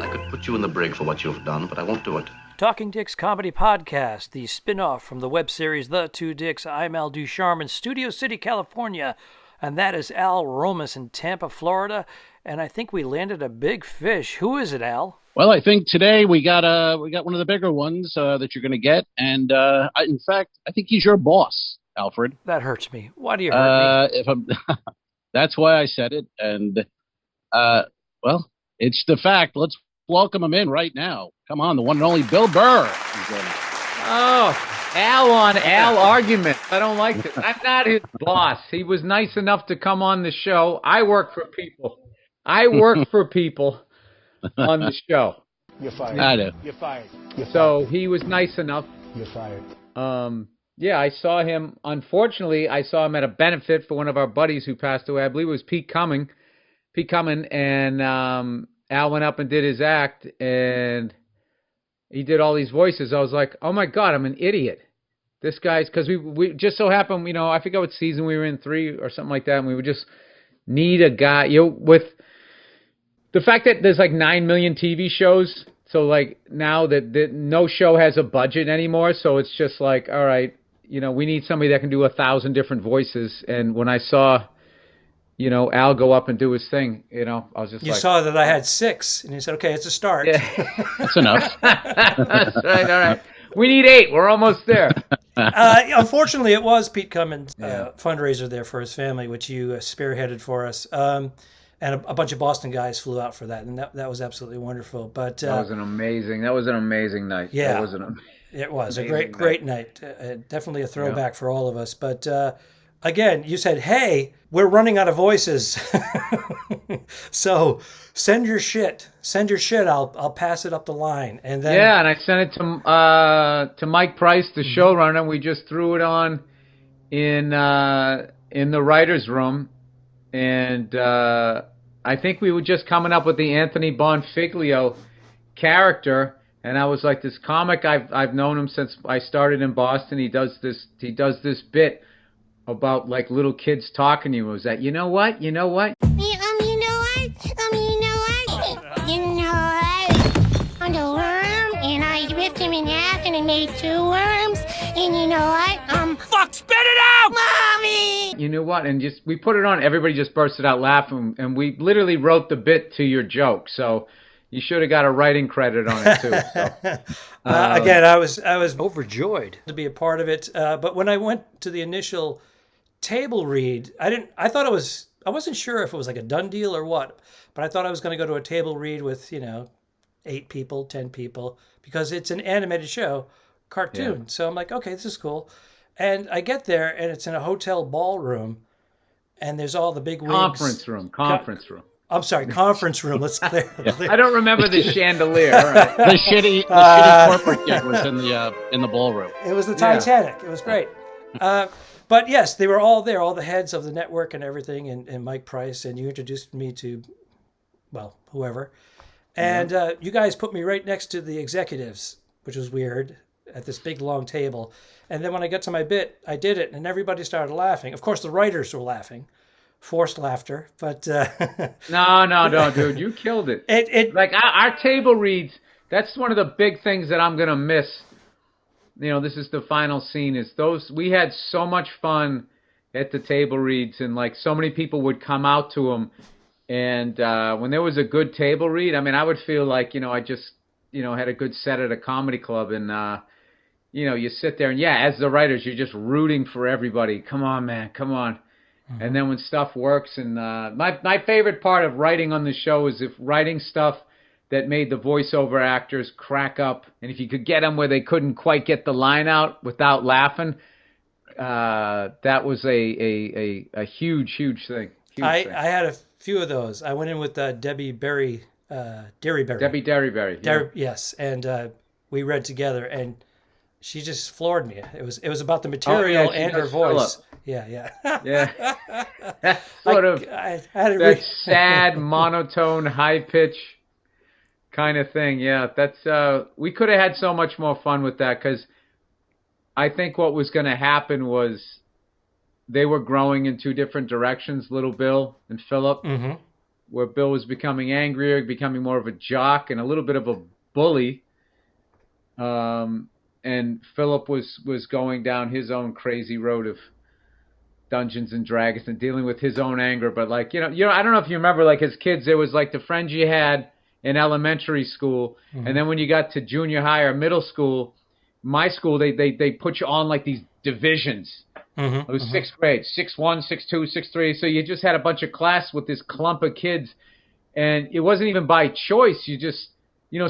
I could put you in the brig for what you've done, but I won't do it. Talking Dicks Comedy Podcast, the spin-off from the web series The Two Dicks. I'm Al Ducharme in Studio City, California, and that is Al Romas in Tampa, Florida, and I think we landed a big fish. Who is it, Al? Well, I think today we got one of the bigger ones that you're going to get, and in fact, I think he's your boss, Alfred. That hurts me. Why do you hurt me? That's why I said it, and well, it's the fact. Let's welcome him in right now. Come on, the one and only Bill Burr. Oh, Al on Al argument. I don't like this. I'm not his boss. He was nice enough to come on the show. I work for people. On the show. You're fired. I know. You're fired. You're fired. So he was nice enough. You're fired. Yeah, I saw him. Unfortunately, I saw him at a benefit for one of our buddies who passed away. I believe it was Pete Cumming, and Al went up and did his act, and he did all these voices. I was like, oh my God, I'm an idiot. This guy's, because we just so happened, I forget what season we were in, 3 or something like that, and we would just need a guy, with the fact that there's like 9 million TV shows, so like now that no show has a budget anymore, so it's just like, all right, we need somebody that can do 1,000 different voices. And when I saw, Al go up and do his thing, I was just You saw that I had 6, and you said, okay, it's a start. Yeah. That's enough. That's right, all right. We need 8. We're almost there. Unfortunately, it was Pete Cummins' fundraiser there for his family, which you spearheaded for us. And a bunch of Boston guys flew out for that, and that was absolutely wonderful. But that was an amazing night. Yeah, it was a great night. Definitely a throwback for all of us. But again, you said, "Hey, we're running out of voices, so send your shit. I'll pass it up the line." And then and I sent it to Mike Price, the showrunner. We just threw it on in the writers' room, and I think we were just coming up with the Anthony Bonfiglio character, and I was like, this comic, I've known him since I started in Boston. He does this bit about like little kids talking to you. It was that, you know what? On the worm, and I ripped him in half, and I made 2 worms, and you know what? fuck, spit it out, Mommy! You know what? And we put it on. Everybody just bursted out laughing, and we literally wrote the bit to your joke. So you should have got a writing credit on it too. So. Again, I was overjoyed to be a part of it. But when I went to the initial table read, I wasn't sure if it was like a done deal or what, but I thought I was going to go to a table read with 8 people, 10 people, because it's an animated show, cartoon. Yeah. So I'm like, okay, this is cool. And I get there, and it's in a hotel ballroom, and there's all the big wigs. Conference room. I'm sorry, conference room. Let's clear. I don't remember the chandelier. Right. The shitty corporate gig was in the ballroom. It was the Titanic. Yeah. It was great. But yes, they were all there, all the heads of the network and everything, and Mike Price, and you introduced me to, whoever. And you guys put me right next to the executives, which was weird, at this big, long table. And then when I got to my bit, I did it, and everybody started laughing. Of course, the writers were laughing. Forced laughter, but... No, dude, you killed it. Like, our table reads, that's one of the big things that I'm going to miss. This is the final scene, is we had so much fun at the table reads, and like so many people would come out to them. And when there was a good table read, I would feel like, I just, had a good set at a comedy club. And, you sit there and, as the writers, you're just rooting for everybody. Come on, man, come on. Mm-hmm. And then when stuff works, and my favorite part of writing on the show is if writing stuff that made the voiceover actors crack up. And if you could get them where they couldn't quite get the line out without laughing, that was a huge thing. I had a few of those. I went in with Debbie Derryberry. Debbie Derryberry. Yeah. Yes, and we read together, and she just floored me. It was about the material and her voice. Yeah. Sort of that sad, monotone, high pitch kind of thing. Yeah, that's we could have had so much more fun with that, because I think what was going to happen was they were growing in two different directions, Little Bill and Philip, where Bill was becoming angrier, becoming more of a jock and a little bit of a bully. And Philip was going down his own crazy road of Dungeons and Dragons and dealing with his own anger. But like, I don't know if you remember, like as kids, there was like the friends you had in elementary school. And then when you got to junior high or middle school, my school, they put you on like these divisions. It was sixth grade, 6-1, 6-2, 6-3. So you just had a bunch of class with this clump of kids. And it wasn't even by choice. You just,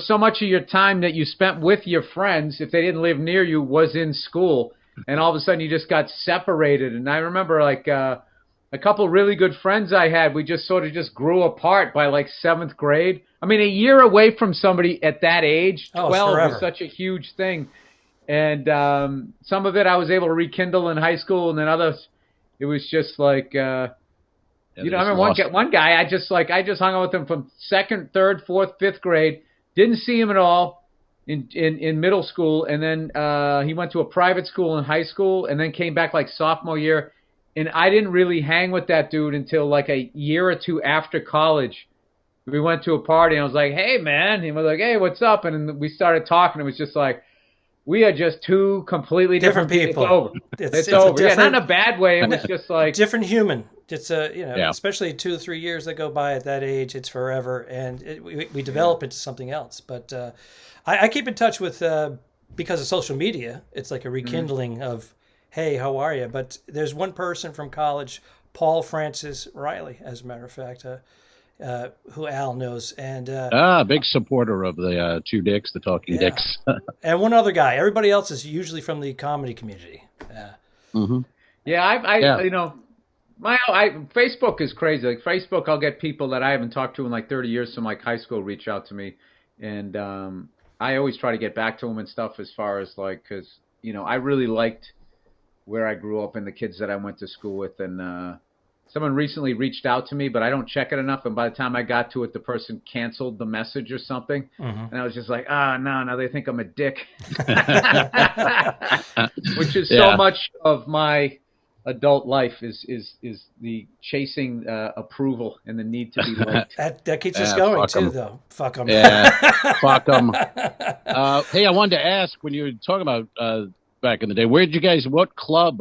so much of your time that you spent with your friends, if they didn't live near you, was in school. And all of a sudden you just got separated. And I remember like a couple really good friends I had, we just sort of just grew apart by like 7th grade. I mean, a year away from somebody at that age, 12 was such a huge thing. And some of it I was able to rekindle in high school, and then others, it was just like, I remember one guy, I just hung out with him from 2nd, 3rd, 4th, 5th grade, didn't see him at all in middle school, and then he went to a private school in high school, and then came back like sophomore year, and I didn't really hang with that dude until like a year or two after college. We went to a party, and I was like, hey, man. He was like, hey, what's up? And then we started talking. It was just like, we are just two completely different people. It's over. It's over. Yeah, not in a bad way. It was just like different human. It's especially 2 or 3 years that go by at that age, it's forever, and we develop into something else. But I keep in touch with because of social media. It's like a rekindling of, hey, how are you? But there's one person from college, Paul Francis Riley, as a matter of fact, who Al knows, and big supporter of the Two Dicks, the Talking Dicks, and one other guy. Everybody else is usually from the comedy community. Facebook is crazy. Like Facebook, I'll get people that I haven't talked to in like 30 years from like high school reach out to me, and I always try to get back to them and stuff as far as like, because I really liked where I grew up and the kids that I went to school with, and someone recently reached out to me, but I don't check it enough. And by the time I got to it, the person canceled the message or something. And I was just like, no, they think I'm a dick. Which is so much of my adult life is the chasing approval and the need to be liked. That keeps us going too, though. Fuck them. Yeah, fuck them. Hey, I wanted to ask, when you were talking about back in the day, what club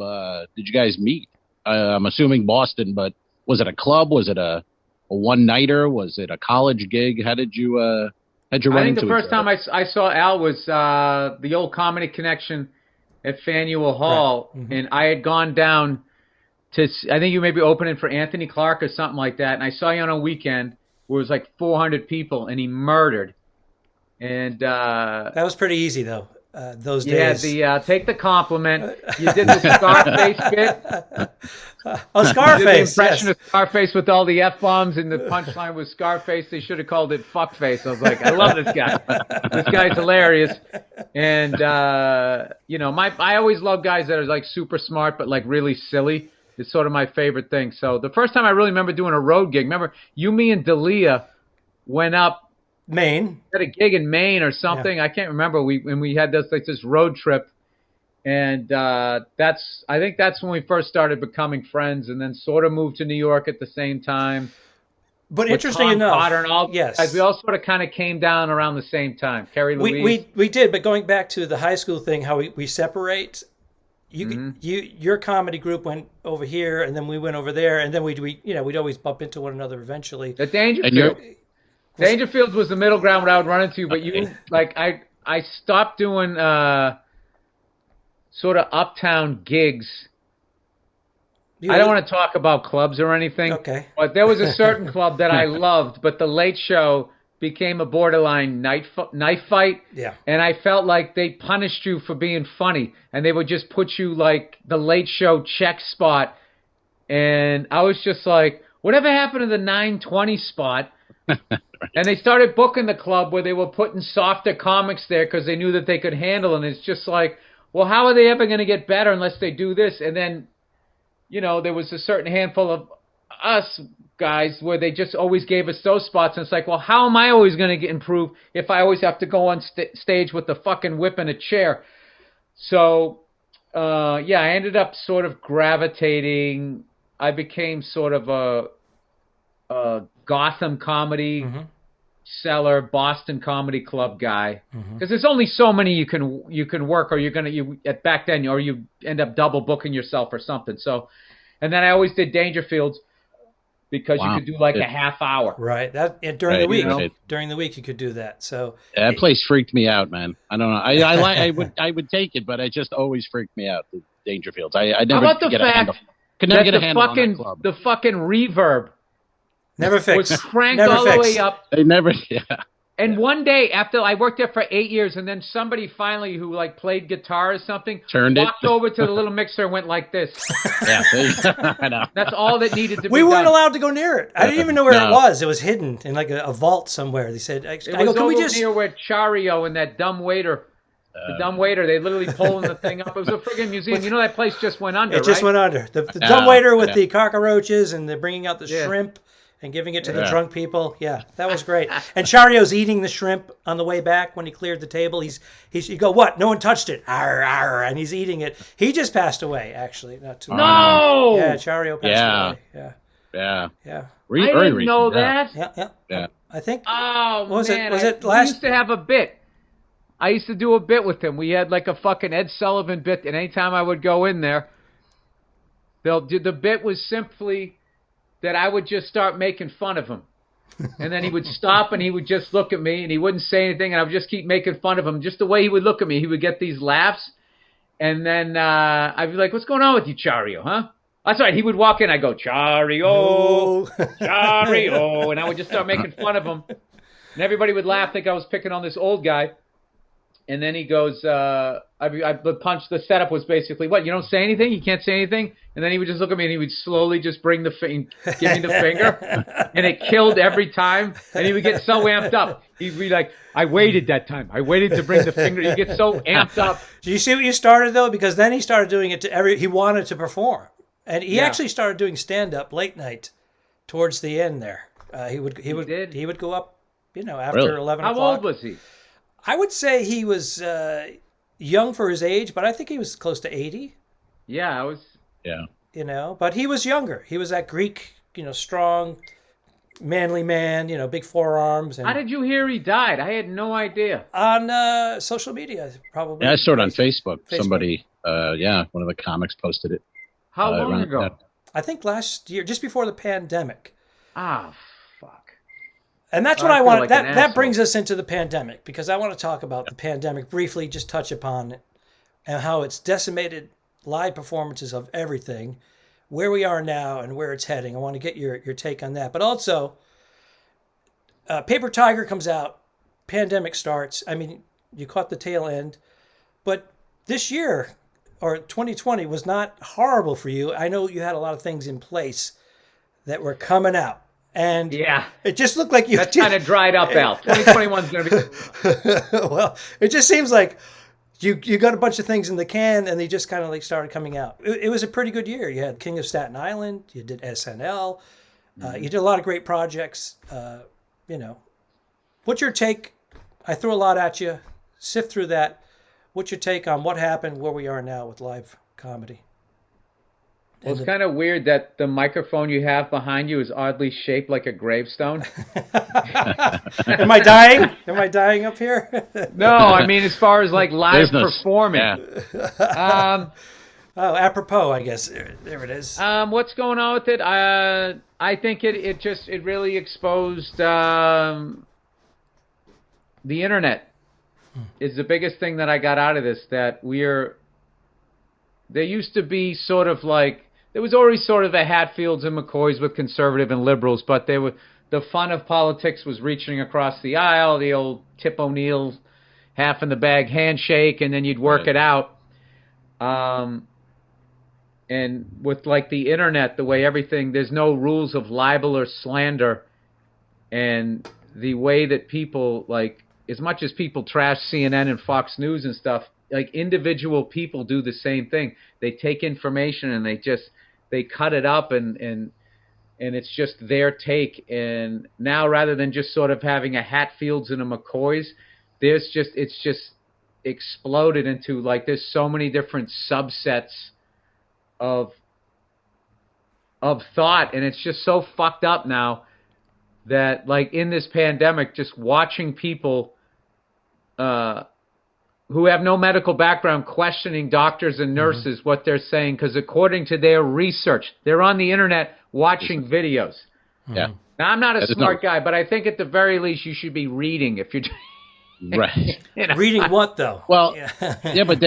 did you guys meet? I'm assuming Boston, but was it a club? Was it a one-nighter? Was it a college gig? How did you run into it? I think the first time I saw Al was the old Comedy Connection at Faneuil Hall, and I had gone down to, I think you may be opening for Anthony Clark or something like that, and I saw you on a weekend where it was like 400 people, and he murdered. And that was pretty easy, though. Those days. Yeah, take the compliment. You did the Scarface bit. Oh, Scarface. You did the impression of Scarface with all the F-bombs, and the punchline was Scarface. They should have called it Fuckface. I was like, I love this guy. This guy's hilarious. And, I always love guys that are like super smart but like really silly. It's sort of my favorite thing. So the first time I really remember doing a road gig, remember you, me, and D'Elia went up Maine. Had a gig in Maine or something. Yeah. I can't remember. We had this road trip, and I think that's when we first started becoming friends, and then sort of moved to New York at the same time. But interesting enough, and all, yes, we all sort of kind of came down around the same time. Carrie Louise. We did, but going back to the high school thing, how we separate. Your comedy group went over here, and then we went over there, and then we'd always bump into one another eventually. The Dangerfields was the middle ground where I would run into, but you I stopped doing sort of uptown gigs. I don't want to talk about clubs or anything. Okay. But there was a certain club that I loved, but the Late Show became a borderline knife fight. Yeah. And I felt like they punished you for being funny, and they would just put you like the Late Show check spot. And I was just like, whatever happened to the 920 spot? And they started booking the club where they were putting softer comics there because they knew that they could handle it. And it's just like, well, how are they ever going to get better unless they do this? And then, there was a certain handful of us guys where they just always gave us those spots. And it's like, well, how am I always going to improve if I always have to go on stage with the fucking whip and a chair? So I ended up sort of gravitating. I became sort of a Gotham comedy seller, Boston Comedy Club guy, because there's only so many you can work, or back then, or you end up double booking yourself or something. So, and then I always did Dangerfields because you could do like a half hour. Right. During the week. During the week you could do that. So that place freaked me out, man. I don't know. I would take it, but it just always freaked me out. The Dangerfields. I never could get a handle. Could never get a handle on that club. The fucking reverb never fixed. Was cranked all the way up. They never. Yeah. And one day after I worked there for 8 years, and then somebody finally who like played guitar or something walked over to the little mixer and went like this. Yeah, I know. That's all that needed to be We weren't done. allowed to go near it. I didn't even know where it was. It was hidden in like a vault somewhere. They said, "Can we just near where Chario and that dumb waiter." The dumb waiter, they literally pulling the thing up. It was a friggin' museum. You know that place just went under, It just went under. The dumb waiter with the cockroaches and they're bringing out the shrimp and giving it to the drunk people. Yeah, that was great. And Chario's eating the shrimp on the way back when he cleared the table. You go, what? No one touched it. Arr, arr, and he's eating it. He just passed away, actually. Not too long. Yeah, Chario passed away. Yeah. I didn't know that. Yeah. I think. Oh, was man. it last? We used to have a bit. I used to do a bit with him. We had like a fucking Ed Sullivan bit, and anytime I would go in there, the bit was simply that I would just start making fun of him. And then he would stop and he would just look at me and he wouldn't say anything, and I would just keep making fun of him. Just the way he would look at me, he would get these laughs. And then I'd be like, "What's going on with you, Chario, huh?" That's right. He would walk in, I go, "Chario, Chario," and I would just start making fun of him. And everybody would laugh, think I was picking on this old guy. And then he goes, the punch, the setup was basically, what, you don't say anything? You can't say anything? And then he would just look at me and he would slowly just bring give me the finger. And it killed every time. And he would get so amped up. He'd be like, "I waited that time. I waited to bring the finger." He'd get so amped up. Do you see what you started, though? Because then he started doing it he wanted to perform. And he actually started doing stand-up late night towards the end there. He would go up, after 11 o'clock. How old was he? I would say he was young for his age, but I think he was close to 80. Yeah, I was. Yeah. But he was younger. He was that Greek, strong, manly man, big forearms. And how did you hear he died? I had no idea. On social media, probably. Yeah, I saw it on Facebook. Somebody, one of the comics posted it. How long ago? I think last year, just before the pandemic. Ah, fuck. And that's what I want. That brings us into the pandemic, because I want to talk about the pandemic briefly, just touch upon it and how it's decimated live performances of everything, where we are now and where it's heading. I want to get your take on that. But also, Paper Tiger comes out, pandemic starts. I mean, you caught the tail end. But this year, or 2020, was not horrible for you. I know you had a lot of things in place that were coming out. And it just looked like that's kind of dried up, Al. 2021 is going to be. Well, it just seems like you got a bunch of things in the can, and they just kind of started coming out. It was a pretty good year. You had King of Staten Island. You did SNL. You did a lot of great projects. What's your take? I threw a lot at you. Sift through that. What's your take on what happened, where we are now with live comedy? Well, it's kind of weird that the microphone you have behind you is oddly shaped like a gravestone. Am I dying? Am I dying up here? No, I mean as far as like live performing. Yeah. Apropos, I guess. There it is. What's going on with it? I think it really exposed the internet. Is the biggest thing that I got out of this. That there used to be sort of like. There was already sort of a Hatfields and McCoys with conservative and liberals, but the fun of politics was reaching across the aisle, the old Tip O'Neal half in the bag handshake, and then you'd work it out. And with like the internet, the way everything, there's no rules of libel or slander, and the way that people, like, as much as people trash CNN and Fox News and stuff, like individual people do the same thing. They take information and they cut it up and it's just their take. And now rather than just sort of having a Hatfields and a McCoys, it's just exploded into like there's so many different subsets of thought, and it's just so fucked up now that like in this pandemic, just watching people who have no medical background questioning doctors and nurses what they're saying, because according to their research, they're on the internet watching videos. Yeah. Now, I'm not a smart guy, but I think at the very least you should be reading if you're right. Reading what though? Well, yeah, but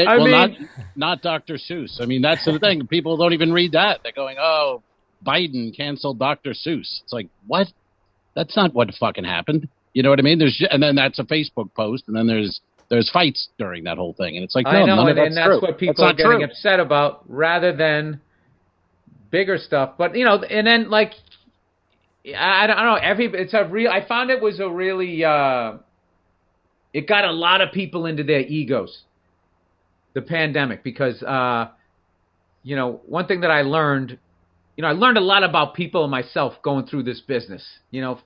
not Dr. Seuss. I mean, that's the thing. People don't even read that. They're going, "Oh, Biden canceled Dr. Seuss." It's like, what? That's not what fucking happened. You know what I mean? And then that's a Facebook post, and then there's fights during that whole thing, and it's like, no, I know, none of and that's true. what people are getting upset about, rather than bigger stuff. But and then like, I don't know. I found it was a really. It got a lot of people into their egos, the pandemic, because, one thing that I learned, I learned a lot about people and myself going through this business,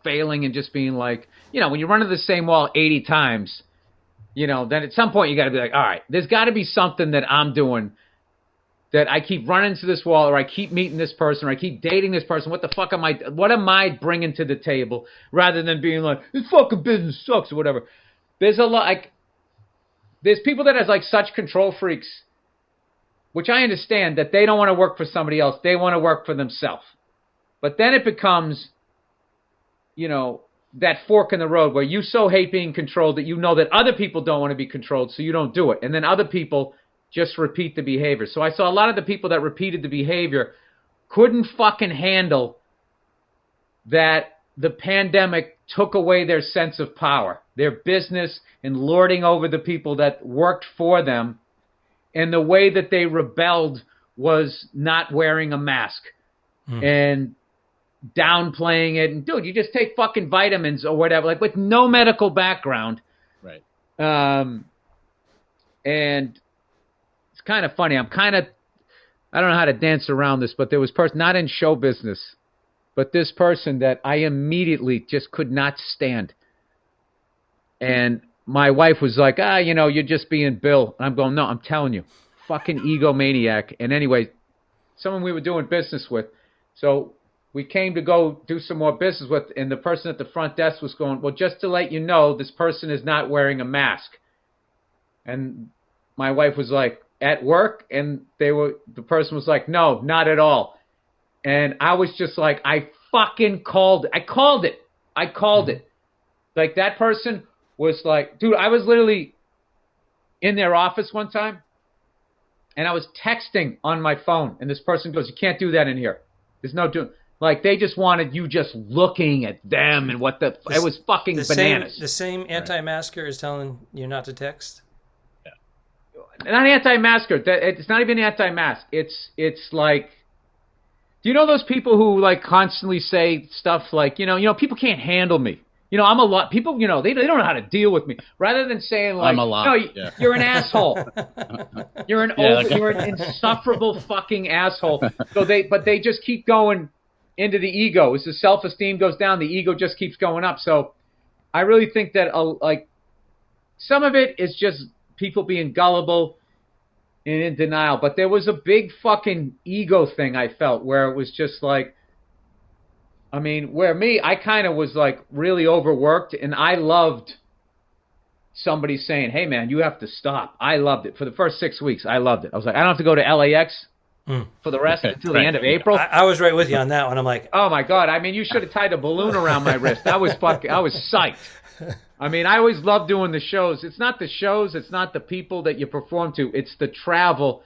failing and just being like, when you run into the same wall 80 times, then at some point you got to be like, all right, there's got to be something that I'm doing that I keep running into this wall, or I keep meeting this person, or I keep dating this person. What am I bringing to the table, rather than being like, this fucking business sucks or whatever. There's a lot, there's people that has like such control freaks, which I understand that they don't want to work for somebody else. They want to work for themselves. But then it becomes, that fork in the road where you so hate being controlled that you know that other people don't want to be controlled, so you don't do it. And then other people just repeat the behavior. So I saw a lot of the people that repeated the behavior couldn't fucking handle that the pandemic took away their sense of power, their business, and lording over the people that worked for them. And the way that they rebelled was not wearing a mask and downplaying it. And dude, you just take fucking vitamins or whatever, like with no medical background. Right. And it's kind of funny. I don't know how to dance around this, but there was person not in show business, but this person that I immediately just could not stand. And my wife was like, you're just being Bill. And I'm going, no, I'm telling you, fucking egomaniac. And anyway, someone we were doing business with. So we came to go do some more business with, and the person at the front desk was going, well, just to let you know, this person is not wearing a mask. And my wife was like, at work? And the person was like, no, not at all. And I was just like, I called it. Like that person was like, dude, I was literally in their office one time and I was texting on my phone. And this person goes, you can't do that in here. There's no doing. Like they just wanted you just looking at them and it was fucking bananas. The same anti-masker is telling you not to text? Yeah. Not anti-masker. It's not even anti-mask. It's like, do you know those people who like constantly say stuff like, people can't handle me. I'm a lot. People, they don't know how to deal with me. Rather than saying like, I'm a lot. No, you're an asshole. You're an insufferable fucking asshole. But they just keep going into the ego. As the self-esteem goes down, the ego just keeps going up. So I really think that like some of it is just people being gullible and in denial. But there was a big fucking ego thing I felt where it was just like, I kind of was like really overworked, and I loved somebody saying, hey man, you have to stop. I loved it. For the first 6 weeks, I loved it. I was like, I don't have to go to LAX for the rest until the end of April. I was right with you on that one. I'm like, oh my God. You should have tied a balloon around my wrist. I was psyched. I always love doing the shows. It's not the shows. It's not the people that you perform to. It's the travel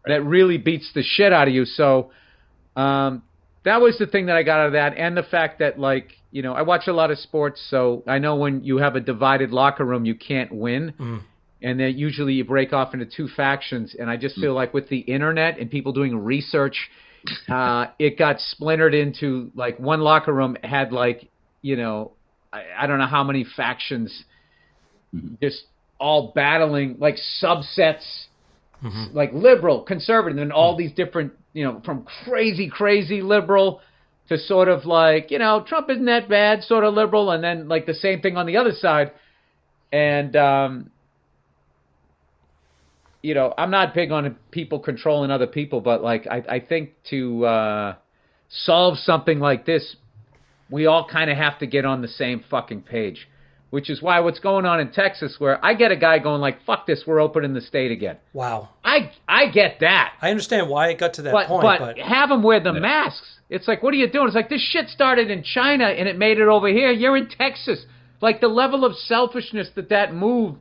that really beats the shit out of you. So, that was the thing that I got out of that, and the fact that, like, I watch a lot of sports, so I know when you have a divided locker room, you can't win, and then usually you break off into two factions, and I just feel like with the internet and people doing research, it got splintered into, like, one locker room had, like, I don't know how many factions, just all battling, like, subsets, like liberal, conservative, and all these different, from crazy liberal to sort of like, Trump isn't that bad, sort of liberal, and then like the same thing on the other side. And I'm not big on people controlling other people, but like I think to solve something like this, we all kind of have to get on the same fucking page, which is why what's going on in Texas, where I get a guy going like, fuck this, we're opening the state again. Wow. I get that. I understand why it got to that point. But have them wear the masks. It's like, what are you doing? It's like, this shit started in China and it made it over here. You're in Texas. Like, the level of selfishness that move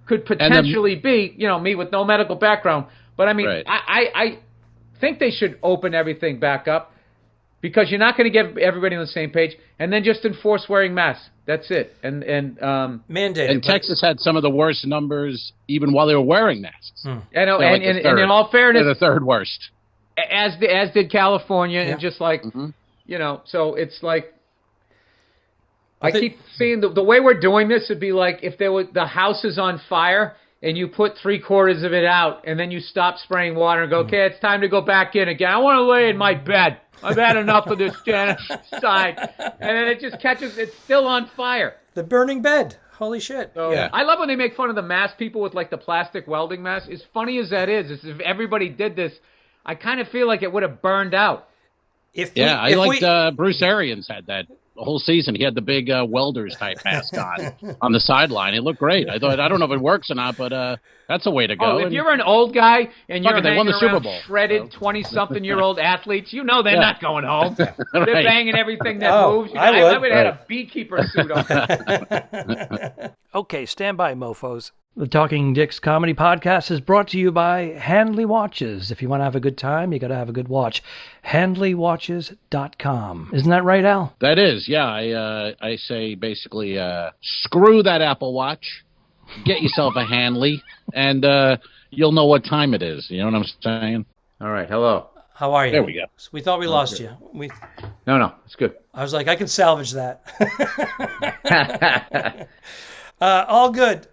could potentially be, me with no medical background. But I mean, right. I think they should open everything back up, because you're not going to get everybody on the same page, and then just enforce wearing masks. That's it. And mandate. And Texas had some of the worst numbers even while they were wearing masks. I know, and in all fairness, they're the third worst. As did California, and just like so it's like I keep seeing the way we're doing this would be like if the house is on fire and you put 3/4 of it out, and then you stop spraying water and go, okay, it's time to go back in again. I want to lay in my bed. I've had enough of this genocide. And then it just catches, it's still on fire. The burning bed. Holy shit. So, I love when they make fun of the mask people with like the plastic welding mask. As funny as that is if everybody did this, I kind of feel like it would have burned out. I liked Bruce Arians had that the whole season. He had the big welders type mask on the sideline. It looked great. I don't know if it works or not, but that's a way to go. Oh, if you're an old guy and you're they won the Super Bowl, shredded 20-something-year-old athletes, they're not going home. They're banging everything that moves. I would have had a beekeeper suit on. Okay, stand by, mofos. The Talking Dicks Comedy Podcast is brought to you by Handley Watches. If you want to have a good time, you got to have a good watch. HandleyWatches.com. Isn't that right, Al? That is, yeah. I say basically, screw that Apple Watch, get yourself a Handley, and you'll know what time it is. You know what I'm saying? All right, hello. How are you? There we go. We thought we lost you. No, it's good. I was like, I can salvage that. All good.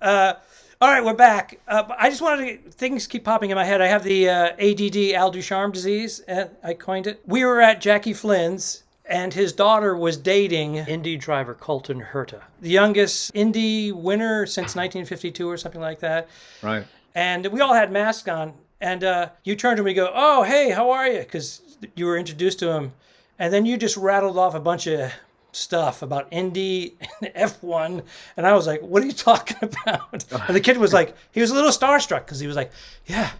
All right, we're back. I just wanted to, things keep popping in my head. I have the ADD, Al Ducharme disease. I coined it. We were at Jackie Flynn's, and his daughter was dating Indy driver Colton Herta, the youngest Indy winner since 1952 or something like that. Right. And we all had masks on. And you turned to me and go, oh, hey, how are you? Because you were introduced to him. And then you just rattled off a bunch of stuff about Indy and F1, and I was like, what are you talking about? And the kid was like, he was a little starstruck because he was like, yeah,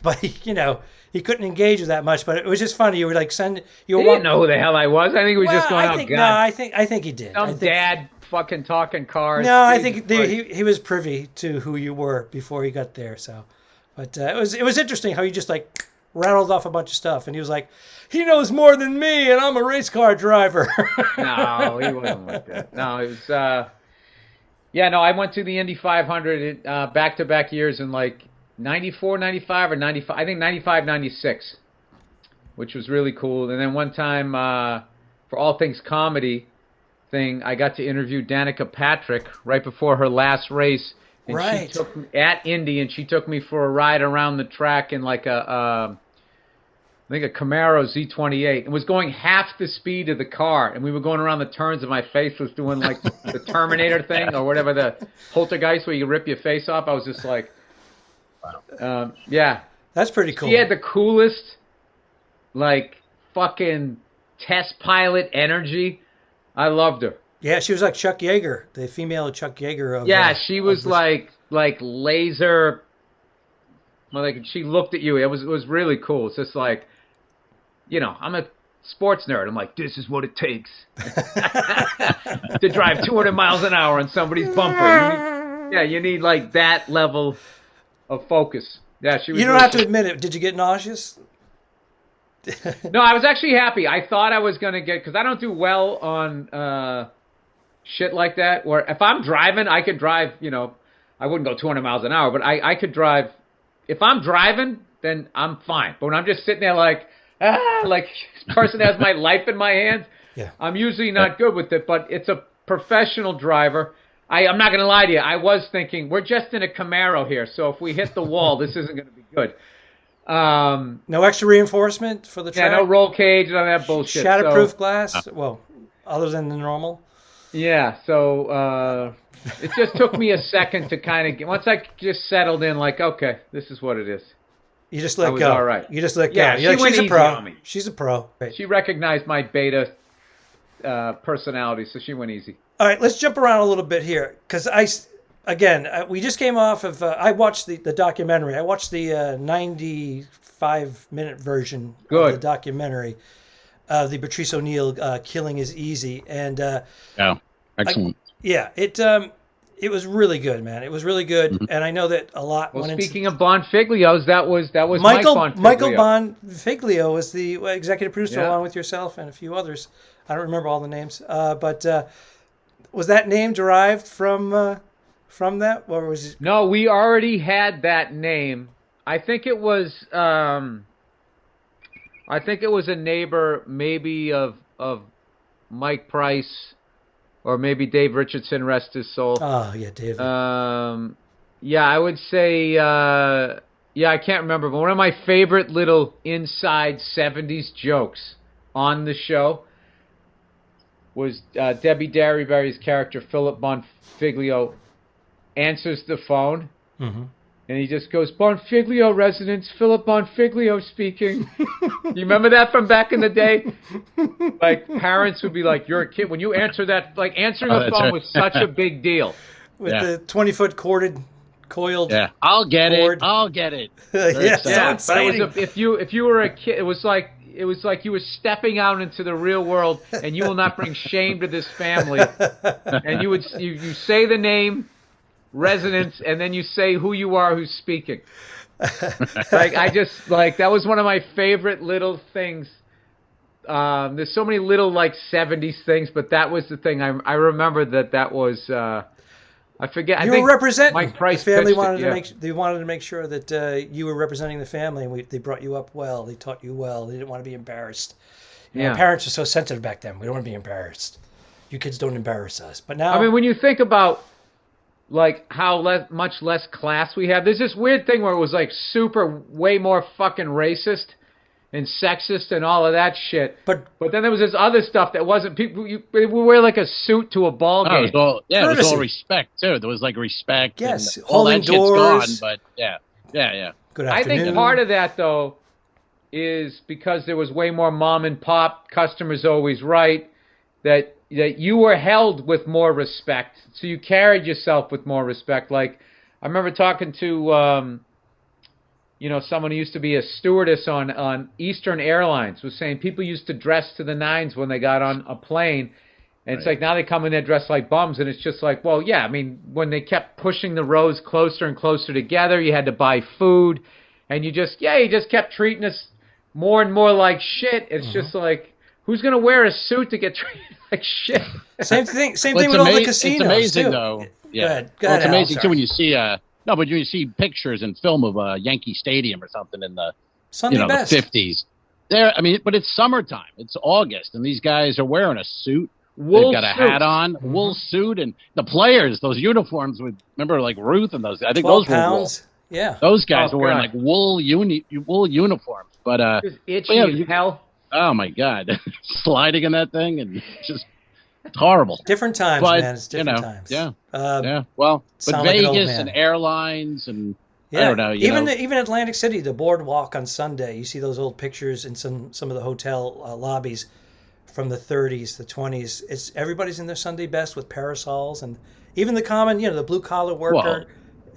but he couldn't engage with that much, but it was just funny. You were like, he didn't know who the hell I was. I think he was just going, God. No, I think he did. Dad fucking talking cars. No, I think he was privy to who you were before he got there. So, but it was interesting how you just like rattled off a bunch of stuff, and he was like, he knows more than me, and I'm a race car driver. No, he wasn't like that. No, it was, I went to the Indy 500 back-to-back years in like 94, 95, or 95, I think 95, 96, which was really cool. And then one time, for All Things Comedy thing, I got to interview Danica Patrick right before her last race. And right. She took me at Indy, and she took me for a ride around the track in like I think a Camaro Z28. It was going half the speed of the car, and we were going around the turns, and my face was doing like the Terminator thing or whatever, the poltergeist where you rip your face off. I was just like, wow. That's pretty cool. She had the coolest, like, fucking test pilot energy. I loved her. Yeah, she was like Chuck Yeager, the female Chuck Yeager of. Yeah, she was like laser. Well, like she looked at you. It was really cool. It's just like, I'm a sports nerd. I'm like, this is what it takes to drive 200 miles an hour on somebody's bumper. You need like that level of focus. Yeah, she was. You don't have to admit it. Did you get nauseous? No, I was actually happy. I thought I was gonna get, because I don't do well on shit like that. Where if I'm driving, I could drive. I wouldn't go 200 miles an hour, but I could drive. If I'm driving, then I'm fine. But when I'm just sitting there like this person has my life in my hands, I'm usually not good with it. But it's a professional driver. I'm not going to lie to you. I was thinking, we're just in a Camaro here, so if we hit the wall, this isn't going to be good. No extra reinforcement for the track? Yeah, no roll cage, none of that bullshit. Shatterproof glass? Well, other than the normal? Yeah, so it just took me a second to kind of get, once I just settled in, like, okay, this is what it is. You just let I was go. all right. You just let go. Yeah, You're she went she's a easy pro. on me. She's a pro. Right. She recognized my beta personality, so she went easy. All right, let's jump around a little bit here because we just came off of. I watched the documentary. I watched the 95-minute version of the documentary of the Patrice O'Neal "Killing Is Easy," and excellent. It was really good, man. It was really good, and I know that a lot. Well, speaking of Bonfiglios, that was Michael Bonfiglio was the executive producer along with yourself and a few others. I don't remember all the names, but was that name derived from that, or was it? No, we already had that name. I think it was a neighbor, maybe of Mike Price. Or maybe Dave Richardson, rest his soul. Oh, yeah, Dave. I would say, I can't remember, but one of my favorite little inside 70s jokes on the show was Debbie Derryberry's character, Philip Bonfiglio, answers the phone. Mm-hmm. And he just goes, Bonfiglio residence, Philip Bonfiglio speaking. You remember that from back in the day? Like, parents would be like, you're a kid. When you answer that, like, answering the phone was such a big deal. With the 20-foot coiled I'll get cord. it. So but if you were a kid, it was like you were stepping out into the real world, and you will not bring shame to this family. And you say the name, residence, and then you say who you are, who's speaking. That was one of my favorite little things. There's so many little 70s things, but that was the thing. I remember that was I forget. You were representing Mike Price. The family wanted to make sure that you were representing the family, and they brought you up well. They taught you well. They didn't want to be embarrassed. Parents were so sensitive back then. We don't want to be embarrassed. You kids don't embarrass us. But now, I mean, when you think about how much less class we have. There's this weird thing where it was way more fucking racist and sexist and all of that shit. But then there was this other stuff that wasn't. People they would wear a suit to a ball game. It was all respect too. There was respect. Yes, and all holding that doors. Shit's gone. But yeah. Good afternoon. I think part of that though is because there was way more mom and pop. Customer's always right. That you were held with more respect, so you carried yourself with more respect. Like, I remember talking to, someone who used to be a stewardess on Eastern Airlines, was saying people used to dress to the nines when they got on a plane, and it's now they come in there dressed like bums, and it's just when they kept pushing the rows closer and closer together, you had to buy food, and you just kept treating us more and more like shit. It's just like, who's going to wear a suit to get treated like shit? Same thing with all the casinos. It's amazing, too. though. Yeah. Go ahead, it's amazing, Al, too, when you see when you see pictures and film of Yankee Stadium or something in the Sunday best. The 50s. But it's summertime. It's August, and these guys are wearing a suit. Wool They've got suit. a hat on, wool suit, and the players, those uniforms remember Ruth and those. I think those pounds. were wool. Yeah. Those guys were wearing wool uniforms. But just itchy as hell. Oh my God, sliding in that thing and just horrible. Different times, man. It's different times. Yeah. Well, but Vegas and airlines and I don't know. Even Atlantic City, the boardwalk on Sunday. You see those old pictures in some of the hotel lobbies from the 30s, the 20s. It's everybody's in their Sunday best with parasols, and even the common, the blue collar worker.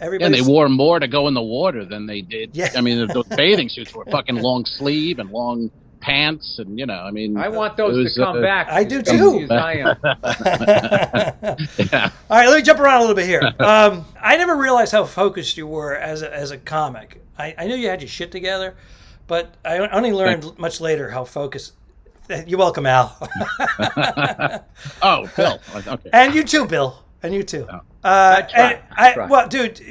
And they wore more to go in the water than they did. Yeah. I mean, the bathing suits were fucking long sleeve and long pants, and I want those to come back. I do too. I am. Yeah. All right, let me jump around a little bit here. I never realized how focused you were as a comic. I knew you had your shit together, but I only learned much later how focused. You're welcome, Al. Oh, Bill. Okay. And you too, Bill. And you too. Oh. Well, dude,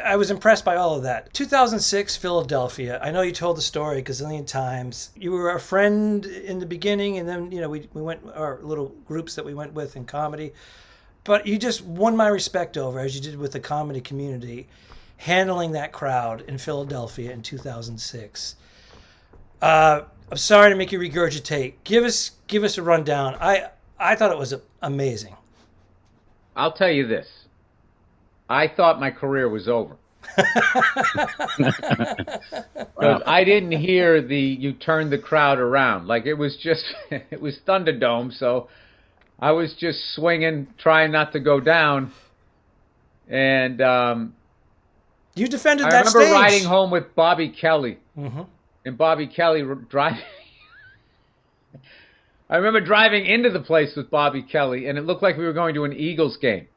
I was impressed by all of that. 2006, Philadelphia. I know you told the story a gazillion times. You were a friend in the beginning, and then we went our little groups that we went with in comedy. But you just won my respect over, as you did with the comedy community, handling that crowd in Philadelphia in 2006. I'm sorry to make you regurgitate. Give us a rundown. I thought it was amazing. I'll tell you this. I thought my career was over. Because I didn't hear you turned the crowd around. Like, it was just, it was Thunderdome, so I was just swinging, trying not to go down. And you defended I that remember stage. riding home with Bobby Kelly. Mm-hmm. And Bobby Kelly driving. I remember driving into the place with Bobby Kelly, and it looked like we were going to an Eagles game.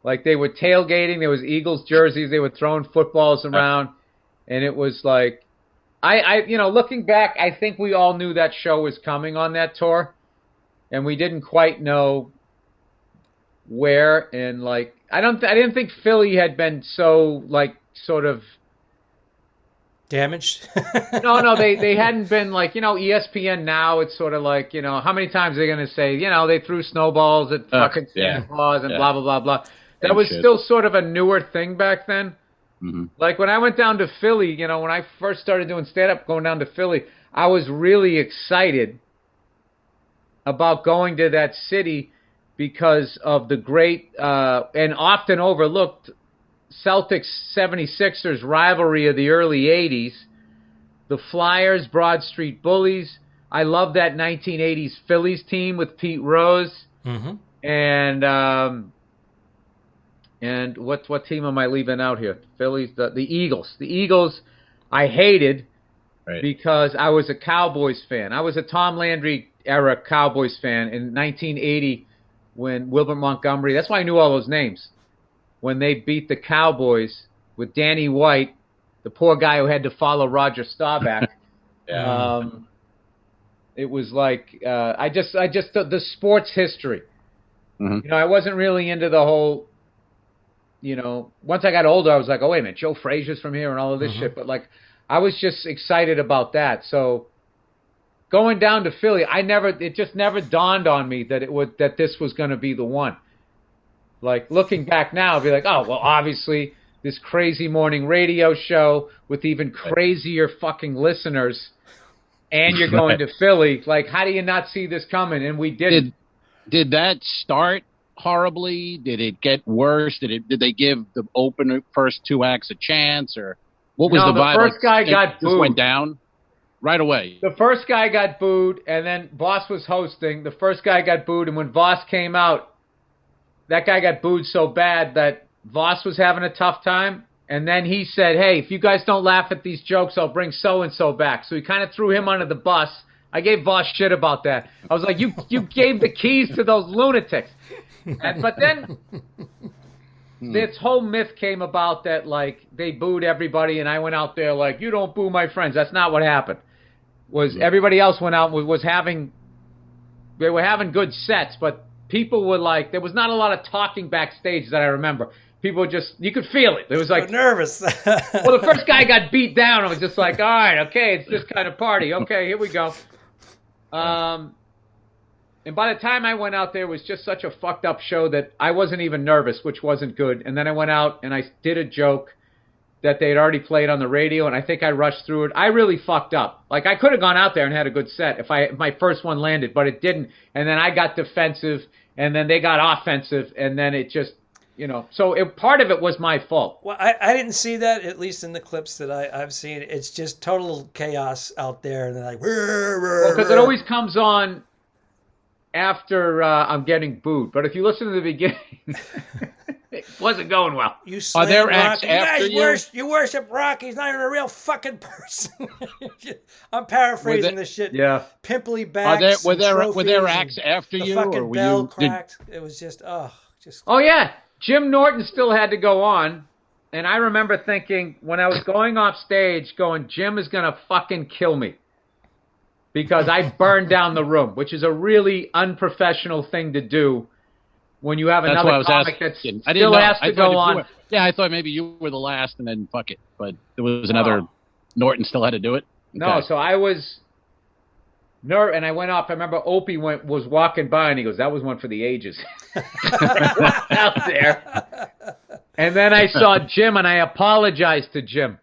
Like, they were tailgating. There was Eagles jerseys. They were throwing footballs around. And it was like, looking back, I think we all knew that show was coming on that tour. And we didn't quite know where. And, like, I didn't think Philly had been so, like, sort of damaged. No, they hadn't been like, ESPN now, it's sort of like, how many times are they going to say, they threw snowballs at fucking Santa Claus and blah, blah, blah, blah. That was still sort of a newer thing back then. Mm-hmm. Like, when I went down to Philly, when I first started doing stand-up, going down to Philly, I was really excited about going to that city because of the great and often overlooked Celtics 76ers rivalry of the early 80s, the Flyers, Broad Street Bullies. I love that 1980s Phillies team with Pete Rose. Mm-hmm. And what team am I leaving out here? Phillies, the Eagles. The Eagles I hated because I was a Cowboys fan. I was a Tom Landry era Cowboys fan in 1980 when Wilbert Montgomery, that's why I knew all those names. When they beat the Cowboys with Danny White, the poor guy who had to follow Roger Staubach. It was like I just the sports history. Mm-hmm. I wasn't really into the whole. Once I got older, I was like, oh wait a minute, Joe Frazier's from here and all of this shit. But like, I was just excited about that. So going down to Philly, it just never dawned on me that this was going to be the one. Like, looking back now, I'd be like, oh, well, obviously, this crazy morning radio show with even crazier fucking listeners, and you're going to Philly. Like, how do you not see this coming? And we didn't. Did that start horribly? Did it get worse? Did they give the first two acts a chance? Or what was the vibe? The first guy got booed. Just went down right away. The first guy got booed, and then Voss was hosting. The first guy got booed, and when Voss came out, that guy got booed so bad that Voss was having a tough time. And then he said, hey, if you guys don't laugh at these jokes, I'll bring so-and-so back. So he kind of threw him under the bus. I gave Voss shit about that. I was like, you gave the keys to those lunatics. But then this whole myth came about that, like, they booed everybody, and I went out there like, you don't boo my friends. That's not what happened. Everybody else went out and they were having good sets, but people were like, there was not a lot of talking backstage that I remember. People just, you could feel it. It was like nervous. Well, the first guy got beat down. I was just like, all right, okay, it's this kind of party. Okay, here we go. And by the time I went out there, it was just such a fucked up show that I wasn't even nervous, which wasn't good. And then I went out and I did a joke that they had already played on the radio, and I think I rushed through it. I really fucked up. Like, I could have gone out there and had a good set if my first one landed, but it didn't. And then I got defensive, and then they got offensive, and then it just, So part of it was my fault. Well, I didn't see that, at least in the clips that I've seen. It's just total chaos out there, and they're like, because it always comes on after I'm getting booed. But if you listen to the beginning, it wasn't going well. Are there acts after you worship Rock. He's not even a real fucking person. I'm paraphrasing this shit. Yeah. Pimply backs. Were there acts after the you? Fucking or were bell you, cracked. It was just, Oh, yeah. Jim Norton still had to go on. And I remember thinking, when I was going off stage, Jim is going to fucking kill me. Because I burned down the room, which is a really unprofessional thing to do when you have another comic that still has to go on. I thought maybe you were the last and then fuck it. But there was another, Norton still had to do it? Okay. No, so I was nervous, and I went off. I remember Opie was walking by, and he goes, that was one for the ages. Out there. And then I saw Jim, and I apologized to Jim.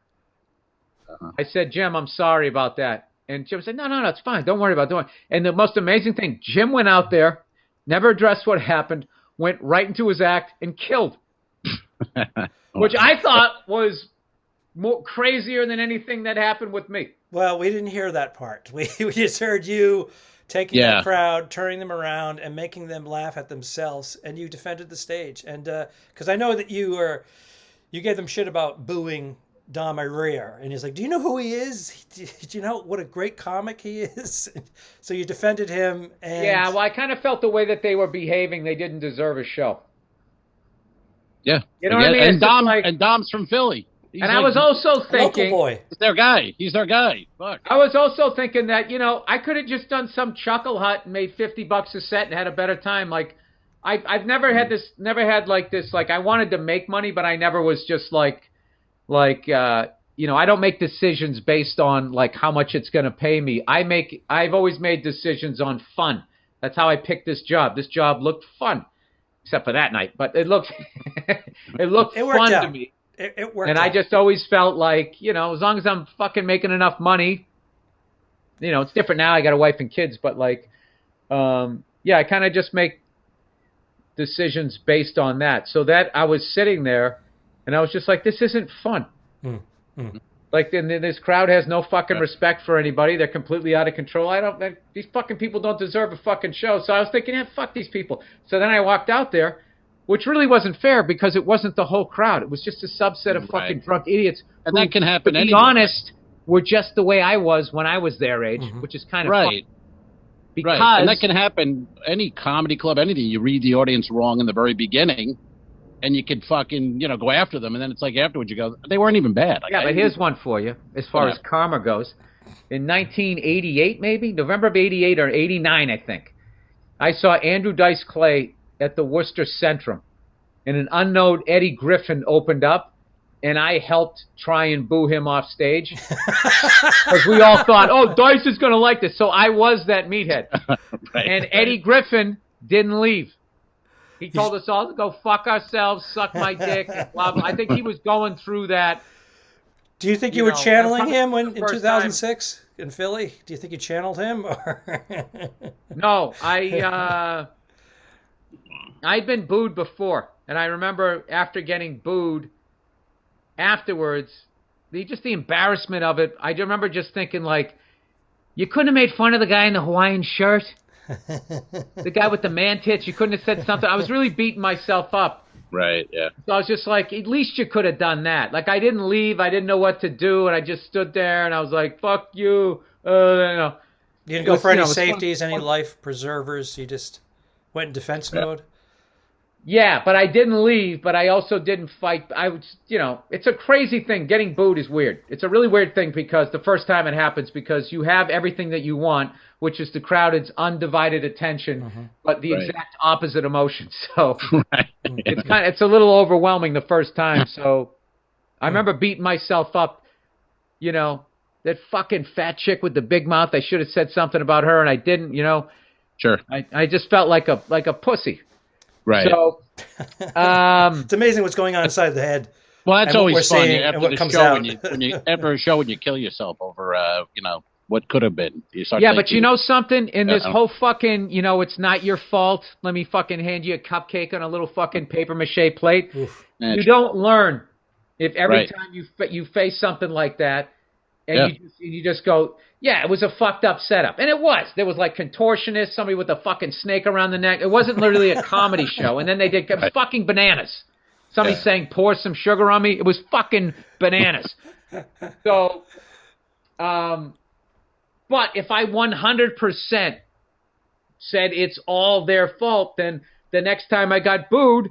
I said, Jim, I'm sorry about that. And Jim said, no, it's fine. Don't worry about doing it. And the most amazing thing, Jim went out there, never addressed what happened, went right into his act and killed, which I thought was more crazier than anything that happened with me. Well, we didn't hear that part. We just heard you taking the crowd, turning them around, and making them laugh at themselves, and you defended the stage. And because I know that you gave them shit about booing Dom Irrier, and he's like, "Do you know who he is? Do you know what a great comic he is?" So you defended him. And yeah, well, I kind of felt the way that they were behaving, they didn't deserve a show. Yeah, you know what I mean. And Dom's from Philly. And I was also thinking, boy. He's their guy. He's their guy. Fuck. I was also thinking that, I could have just done some Chuckle Hut and made $50 a set and had a better time. Like, I've never had this, like, I wanted to make money, but I never was just like, I don't make decisions based on like how much it's going to pay me. I've always made decisions on fun. That's how I picked this job. This job looked fun, except for that night, but it looked, fun to me. It worked and out. I just always felt like, as long as I'm fucking making enough money, it's different now. I got a wife and kids, but like, I kind of just make decisions based on that. So that I was sitting there and I was just like, this isn't fun. Like, this crowd has no fucking respect for anybody. They're completely out of control. These fucking people don't deserve a fucking show. So I was thinking, fuck these people. So then I walked out there, which really wasn't fair because it wasn't the whole crowd. It was just a subset of fucking drunk idiots. And that can happen to be honest, were just the way I was when I was their age, which is kind of right. Because and that can happen any comedy club, anything. You read the audience wrong in the very beginning, and you could fucking, go after them. And then it's like afterwards you go, they weren't even bad. Like, but here's one for you as far as karma goes. In 1988, maybe, November of 88 or 89, I think, I saw Andrew Dice Clay at the Worcester Centrum, and an unknown Eddie Griffin opened up, and I helped try and boo him off stage because we all thought, Dice is going to like this. So I was that meathead. And Eddie Griffin didn't leave. He told us all to go fuck ourselves, suck my dick, and blah, blah. I think he was going through that. Do you think you were channeling him in 2006 in Philly? Do you think you channeled him? No, I'd been booed before, and I remember after getting booed, afterwards, the embarrassment of it. I remember just thinking, like, you couldn't have made fun of the guy in the Hawaiian shirt, the guy with the man tits. You couldn't have said something. I was really beating myself up. Right. Yeah. So I was just like, at least you could have done that. Like, I didn't leave. I didn't know what to do, and I just stood there, and I was like, fuck you. You didn't go for any safeties, any life preservers. You just went in defense mode. Yeah, but I didn't leave, but I also didn't fight. I was, it's a crazy thing. Getting booed is weird. It's a really weird thing because the first time it happens, because you have everything that you want, which is the crowd's undivided attention, but the exact opposite emotion. So it's a little overwhelming the first time. So I remember beating myself up, that fucking fat chick with the big mouth. I should have said something about her, and I didn't, Sure. I just felt like a pussy. Right. So, it's amazing what's going on inside the head. Well, that's always fun after the show. After a show when you kill yourself over, what could have been. You start but you know something? In this whole fucking, it's not your fault. Let me fucking hand you a cupcake on a little fucking paper mache plate. You don't learn if every time you face something like that, and you just go, yeah, it was a fucked up setup. And it was. There was like contortionists, somebody with a fucking snake around the neck. It wasn't literally a comedy show. And then they did fucking bananas. Somebody saying, pour some sugar on me. It was fucking bananas. So, but if I 100% said it's all their fault, then the next time I got booed,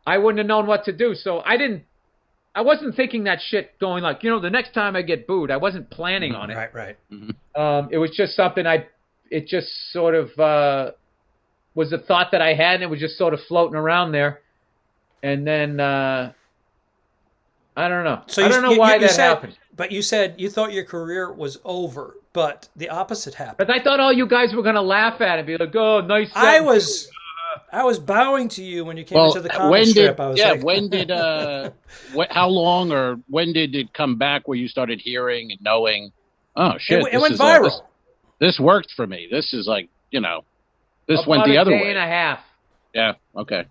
I wouldn't have known what to do. So I wasn't thinking that shit going like, the next time I get booed. I wasn't planning on it. Right. It was just something it just sort of was a thought that I had, and it was just sort of floating around there. And then, I don't know. So I don't know why that happened. But you said you thought your career was over, but the opposite happened. But I thought all you guys were going to laugh at it and be like, oh, nice. I was bowing to you when you came into the comic strip. I was like, when did, how long or when did it come back where you started hearing and knowing, oh, shit. It went viral. This worked for me. This is like, this went the other way. About a day and a half. Yeah. Okay.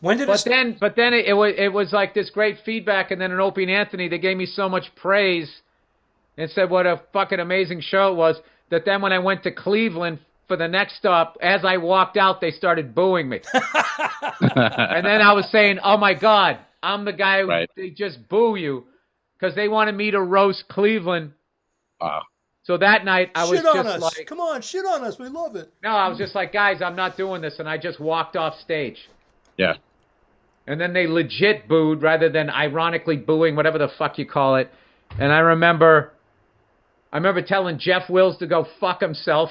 When did But then it was like this great feedback, and then in Opie and Anthony, they gave me so much praise and said what a fucking amazing show it was, that then when I went to Cleveland for the next stop, as I walked out, they started booing me. And then I was saying, oh my God, I'm the guy who they just boo you, because they wanted me to roast Cleveland. Wow. So that night I was just like, come on, shit on us. We love it. No, I was just like, guys, I'm not doing this. And I just walked off stage. Yeah. And then they legit booed rather than ironically booing, whatever the fuck you call it. And I remember telling Jeff Wills to go fuck himself.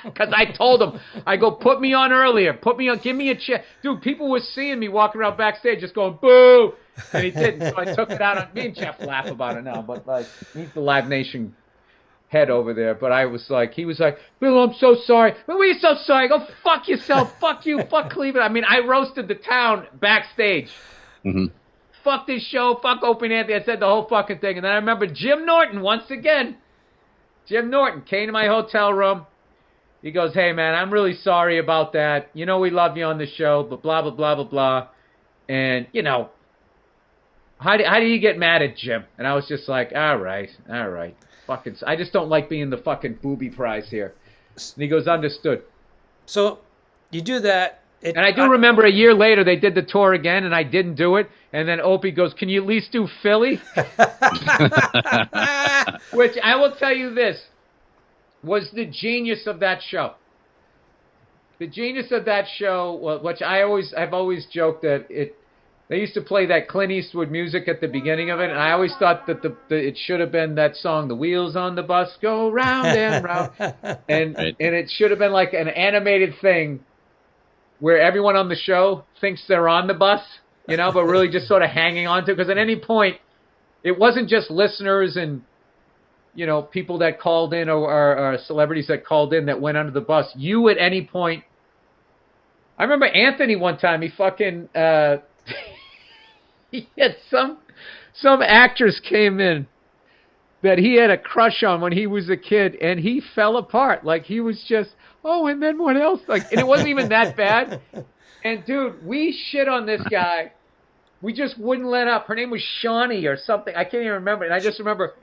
Because I told him, I go, put me on earlier. Put me on, give me a chance. Dude, people were seeing me walking around backstage just going, boo. And he didn't. So I took it out on me, and Jeff laugh about it now. But like, he's the Live Nation head over there. But I was like, he was like, Bill, I'm so sorry. What are you so sorry? Go fuck yourself. Fuck you. Fuck Cleveland. I mean, I roasted the town backstage. Mm-hmm. Fuck this show. Fuck Opie and Anthony. I said the whole fucking thing. And then I remember Jim Norton once again. Jim Norton came to my hotel room. He goes, hey, man, I'm really sorry about that. You know we love you on the show, but blah, blah, blah, blah, blah. And, you know, how do you get mad at Jim? And I was just like, all right. Fucking, I just don't like being the fucking booby prize here. And he goes, understood. So you do that. And I do remember a year later they did the tour again, and I didn't do it. And then Opie goes, can you at least do Philly? Which I will tell you this was the genius of that show. The genius of that show, which I've always joked that they used to play that Clint Eastwood music at the beginning of it, and I always thought that it should have been that song, "The Wheels on the Bus Go Round and Round," and it should have been like an animated thing where everyone on the show thinks they're on the bus, you know, but really just sort of hanging on to it. Because at any point, it wasn't just listeners and, you know, people that called in or celebrities that called in that went under the bus. You at any point, I remember Anthony one time, he fucking, he had some actress came in that he had a crush on when he was a kid, and he fell apart. Like, he was just, oh, and then what else? Like, and it wasn't even that bad. And, dude, we shit on this guy. We just wouldn't let up. Her name was Shawnee or something. I can't even remember. And I just remember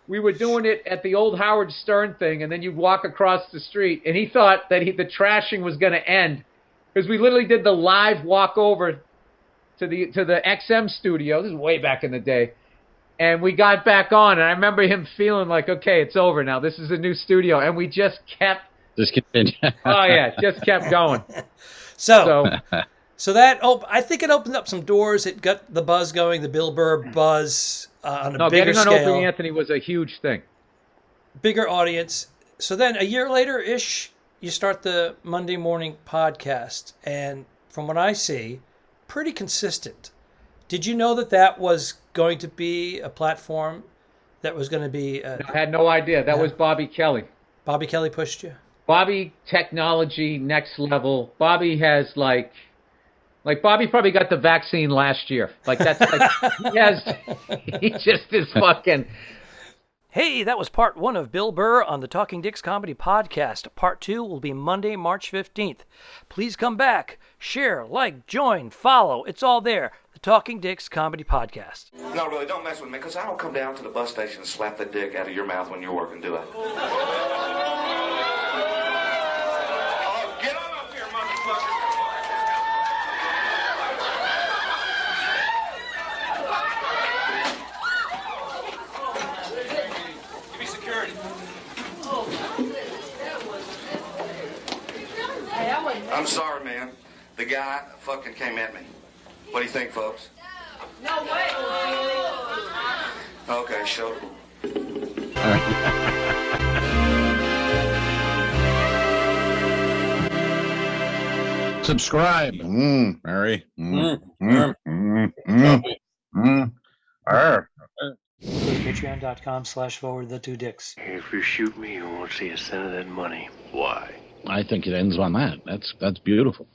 we were doing it at the old Howard Stern thing, and then you'd walk across the street, and he thought that the trashing was going to end, because we literally did the live walk over to the XM studio. This is way back in the day. And we got back on, and I remember him feeling like, okay, it's over now. This is a new studio. And we just kept... Just continue. Oh, yeah, just kept going. So that, I think it opened up some doors. It got the buzz going, the Bill Burr buzz on a bigger scale. Getting on Opie and Anthony was a huge thing. Bigger audience. So then a year later-ish, you start the Monday morning podcast. And from what I see, pretty consistent. Did you know that was going to be a platform that was going to be... I had no idea. That was Bobby Kelly. Bobby Kelly pushed you? Bobby, technology, next level. Bobby has like Bobby probably got the vaccine last year. Like, that's like, he just is fucking... Hey, that was part 1 of Bill Burr on the Talking Dicks Comedy Podcast. Part 2 will be Monday, March 15th. Please come back, share, like, join, follow. It's all there. The Talking Dicks Comedy Podcast. No, really, don't mess with me, because I don't come down to the bus station and slap the dick out of your mouth when you're working, do I? Oh, get on up here, motherfucker. Give me security. I'm sorry, man. The guy fucking came at me. What do you think, folks? No way. Okay, show it. All right. Subscribe. Mary. Patreon.com/forward-the-two-dicks. If you shoot me, you won't see a cent of that money. Why? I think it ends on that. That's beautiful.